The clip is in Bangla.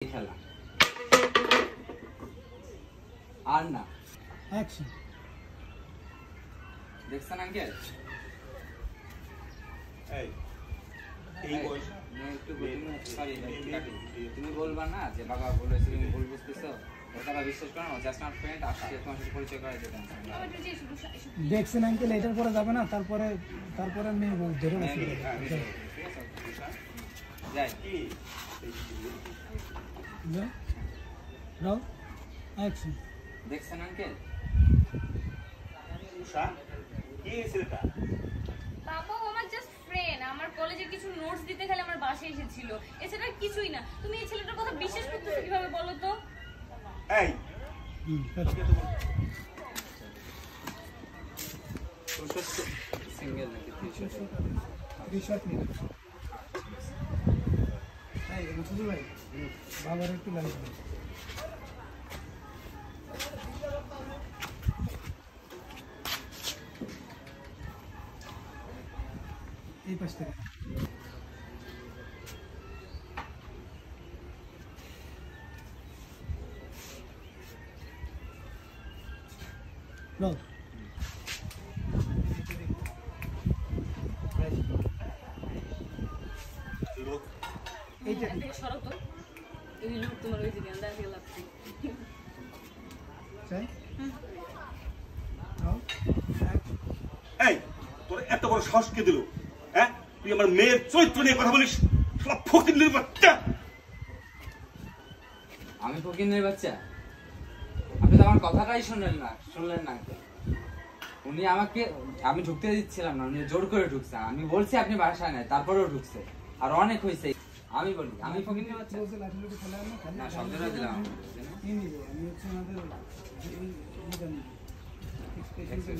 খেলা আর না অ্যাকশন। দেখছেন আঙ্কেল তুমি বলবা না যে বাবা বলেছে তুমি ভুল বুঝতেছো, তারা বিশ্বাস করো না, জাস্ট আমার ফ্রেন্ড আসছে তোমার সাথে পরিচয় করে দেবেন। দেখছেন আঙ্কেল, এটার পরে যাবে না, তারপরে মেয়ে ধরে বসে যাই রাও অ্যাকশন। দেখছেন আঙ্কেল বাবা ও আমার জাস্ট ফ্রেন্ড, আমার কলেজে কিছু নোটস দিতে গেলে আমার বাসায় এসেছিল, এছাড়া কিছুই না। তুমি এই ছেলেটার কথা বিশ্বাস করতেছো কিভাবে বলো তো? এই সিঙ্গেল নাকি রিশর্ট নিয়ে ভাই বাবার একটু লাইট এই পাশ থেকে এইটা সরো তো, এই লোক তোমার ওই দিকে দাঁড়িয়ে লাগছে। চাই এই তোর এত বড় সাহস কে দিল? হ্যাঁ, তুই আমার মেয়ের চরিত্র নিয়ে কথা বলিস? শালা ফকিন্নির বাচ্চা! আমি ফকিন্নের বাচ্চা? আপনি তো আমার কথাটাই শুনলেন না। উনি আমাকে, আমি ঢুকতে দিচ্ছিলাম না, উনি জোর করে ঢুকছে। আমি বলছি আপনি বাসায় নাই, তারপরেও ঢুকছে। আর অনেক হয়েছে। আমি বলি আমি ফকিন্নের বাচ্চা না, শব্দটা দিলাম আমি হচ্ছে আমাদের ঠিক আছে।